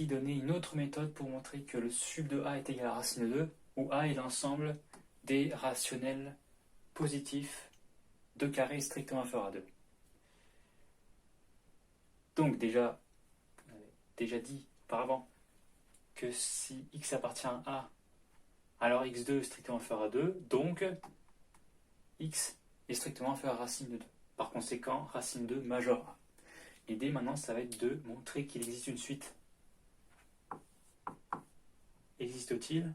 donner une autre méthode pour montrer que le sub de a est égal à racine de 2, où a est l'ensemble des rationnels positifs de carré strictement inférieur à 2. Donc déjà, on avait déjà dit auparavant que si x appartient à a, alors x2 est strictement inférieur à 2, donc x est strictement inférieur à racine de 2. Par conséquent, racine 2 majeur a. L'idée maintenant, ça va être de montrer qu'il existe une suite. Existe-t-il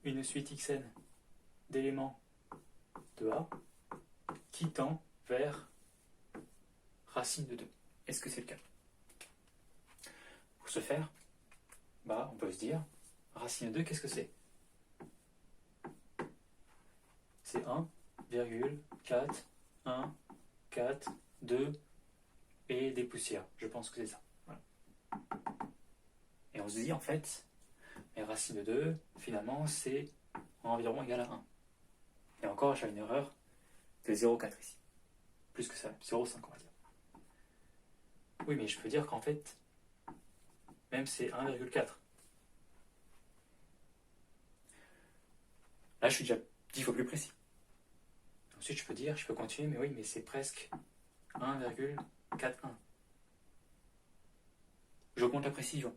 une suite xn d'éléments de a qui tend vers racine de 2? Est-ce que c'est le cas? Pour ce faire, on peut se dire, racine de 2, qu'est-ce que c'est? C'est 1,4, 1, 4, 2 et des poussières. Je pense que c'est ça. Voilà. Et on se dit, en fait, mais racine de 2, finalement, c'est environ égal à 1. Et encore, j'ai une erreur de 0,4 ici. Plus que ça, 0,5 on va dire. Oui, mais je peux dire qu'en fait, même c'est 1,4. Là, je suis déjà 10 fois plus précis. Ensuite, je peux continuer, mais oui, mais c'est presque 1,41. J'augmente la précision.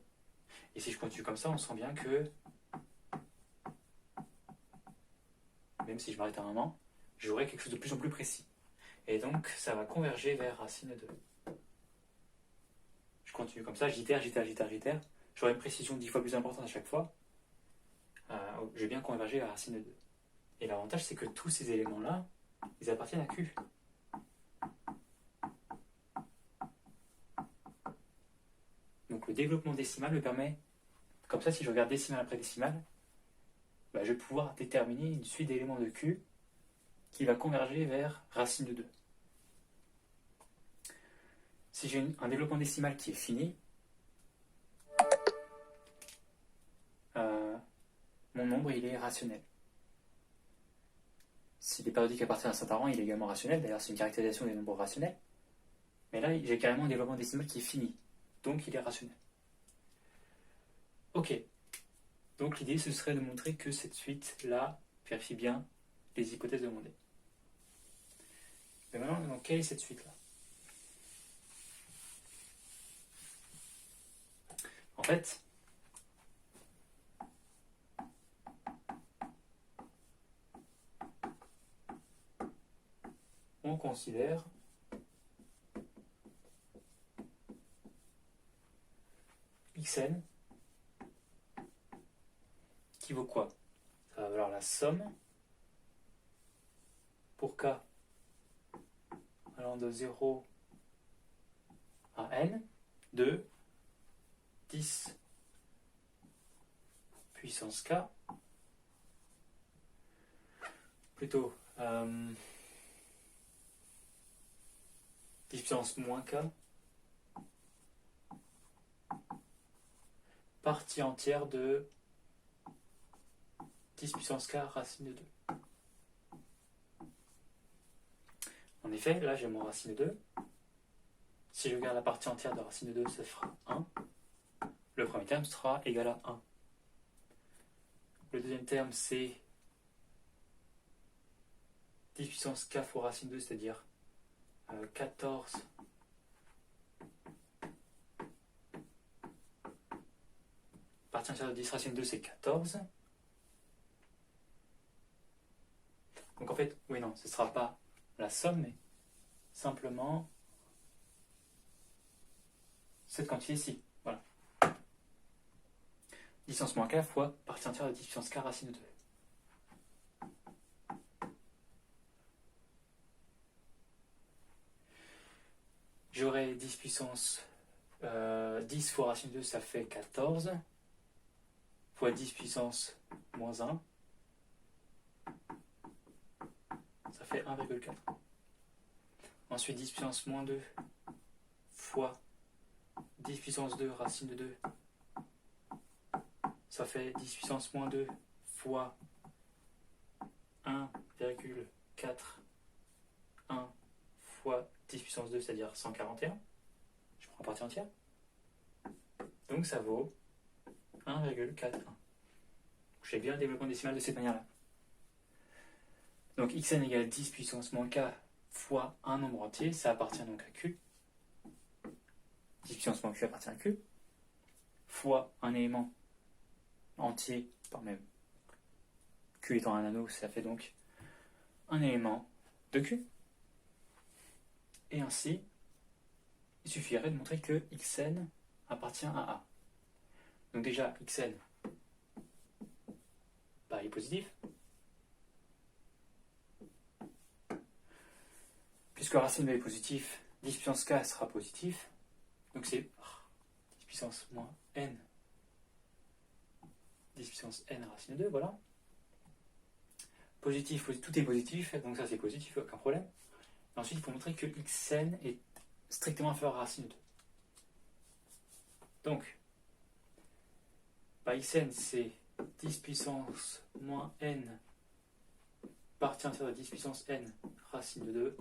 Et si je continue comme ça, on sent bien que, même si je m'arrête à un moment, j'aurai quelque chose de plus en plus précis. Et donc, ça va converger vers racine de 2. Je continue comme ça, j'itère. J'aurai une précision 10 fois plus importante à chaque fois. Je vais bien converger vers racine de 2. Et l'avantage, c'est que tous ces éléments-là, ils appartiennent à Q. Donc le développement décimal me permet, comme ça, si je regarde décimale après décimale, je vais pouvoir déterminer une suite d'éléments de Q qui va converger vers racine de 2. Si j'ai un développement décimal qui est fini, mon nombre il est rationnel. S'il est périodique à partir d'un certain rang, il est également rationnel. D'ailleurs, c'est une caractérisation des nombres rationnels. Mais là, j'ai carrément un développement décimal qui est fini. Donc, il est rationnel. Ok. Donc, l'idée, ce serait de montrer que cette suite-là vérifie bien les hypothèses demandées. Mais maintenant, quelle est cette suite-là? En fait, on considère xn qui vaut quoi? Ça va valoir la somme pour k allant de 0 à n de 10 puissance k, plutôt 10 puissance moins k, partie entière de 10 puissance k racine de 2. En effet, là j'ai mon racine de 2. Si je regarde la partie entière de racine de 2, ça fera 1. Le premier terme sera égal à 1. Le deuxième terme, c'est 10 puissance k fois racine 2, c'est-à-dire 14 partie entière de 10 racine 2, c'est 14. Donc en fait, oui, non, ce ne sera pas la somme, mais simplement cette quantité-ci. Voilà. 10 puissance moins k fois partie entière de 10 puissance k racine de 2. J'aurai 10 puissance 10 fois racine de 2, ça fait 14, fois 10 puissance moins 1, ça fait 1,4. Ensuite 10 puissance moins 2 fois 10 puissance 2 racine de 2, ça fait 10 puissance moins 2 fois 1,4, 1 fois 10 puissance 2, c'est-à-dire 141. Je prends la partie entière. Donc ça vaut 1,41. J'ai bien le développement décimal de cette manière-là. Donc xn égale 10 puissance moins k fois un nombre entier, ça appartient donc à q. 10 puissance moins q appartient à q, fois un élément entier par même. Q étant un anneau, ça fait donc un élément de q. Et ainsi, il suffirait de montrer que xn appartient à A. Donc déjà, xn est positif. Puisque racine de est positif, 10 puissance k sera positif. Donc c'est 10 puissance moins n. 10 puissance n racine de 2, voilà. Positif, tout est positif, donc ça c'est positif, aucun problème. Et ensuite, il faut montrer que xn est strictement inférieur à racine de 2. Donc, xn c'est 10 puissance moins n partie entière de 10 puissance n racine de 2.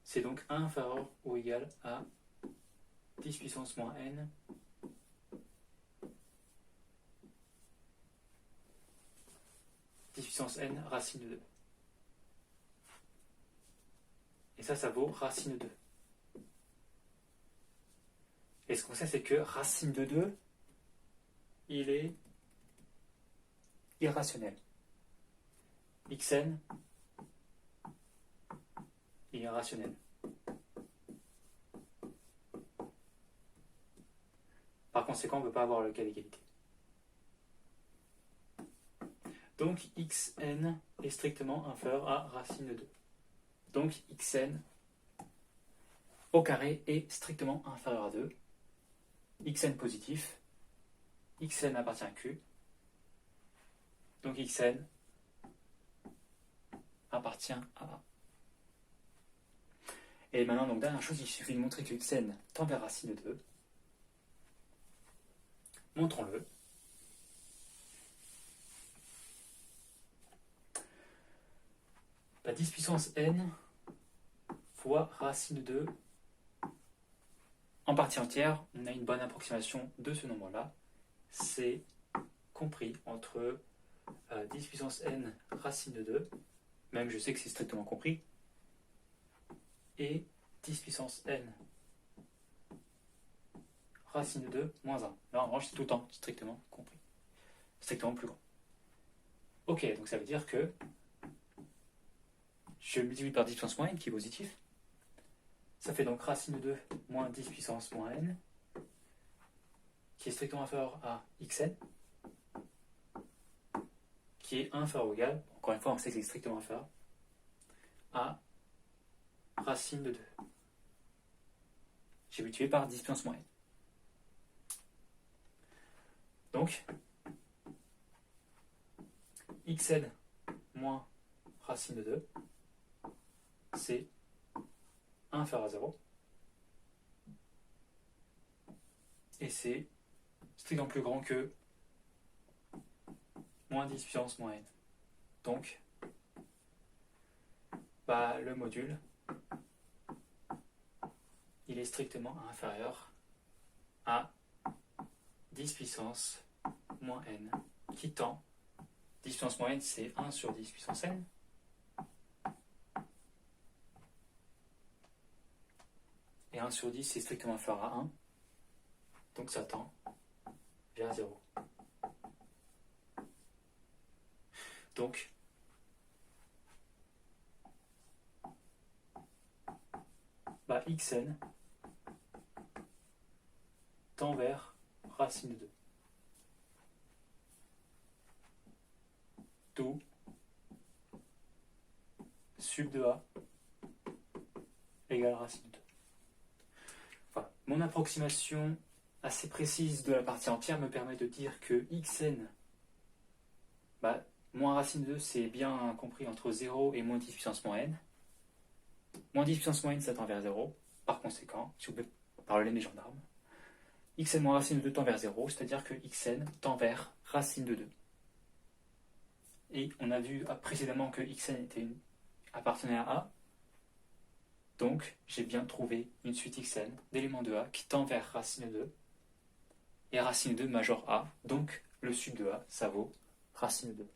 C'est donc inférieur ou égal à 10 puissance moins n puissance n racine de 2. Et ça vaut racine de 2. Et ce qu'on sait, c'est que racine de 2, il est irrationnel. Xn, il est rationnel. Par conséquent, on ne peut pas avoir le cas d'égalité. Donc xn est strictement inférieur à racine de 2. Donc xn au carré est strictement inférieur à 2. Xn positif. Xn appartient à Q. Donc xn appartient à A. Et maintenant, donc, dernière chose, il suffit de montrer que xn tend vers racine de 2. Montrons-le. Bah, 10 puissance n fois racine de 2 en partie entière, on a une bonne approximation de ce nombre-là. C'est compris entre 10 puissance n racine de 2, même je sais que c'est strictement compris, et 10 puissance n racine de 2 moins 1. Là, en revanche, c'est tout le temps strictement compris. Strictement plus grand. Ok, donc ça veut dire que je multiplie par 10 puissance moins n, qui est positif. Ça fait donc racine de 2 moins 10 puissance moins n, qui est strictement inférieur à xn, qui est inférieur ou égal, encore une fois, on sait que c'est strictement inférieur, à racine de 2. J'ai multiplié par 10 puissance moins n. Donc, xn moins racine de 2, c'est inférieur à 0. Et c'est strictement plus grand que moins 10 puissance moins n. Donc, le module, il est strictement inférieur à 10 puissance moins n, qui tend, 10 puissance moins n, c'est 1 sur 10 puissance n, et 1 sur 10, c'est strictement inférieur à 1, donc ça tend vers 0. Donc, xn tend vers racine de 2. D'où sub de A égale racine de 2. Voilà. Mon approximation assez précise de la partie entière me permet de dire que xn, moins racine de 2, c'est bien compris entre 0 et moins 10 puissance moins n. Moins 10 puissance moins n, ça tend vers 0. Par conséquent, si vous pouvez parler mes gendarmes, xn moins racine de 2 tend vers 0, c'est-à-dire que xn tend vers racine de 2. Et on a vu précédemment que xn appartenait à A. Donc, j'ai bien trouvé une suite xn d'éléments de A qui tend vers racine de 2. et racine 2 majeur A. Donc le sub de A, ça vaut racine 2.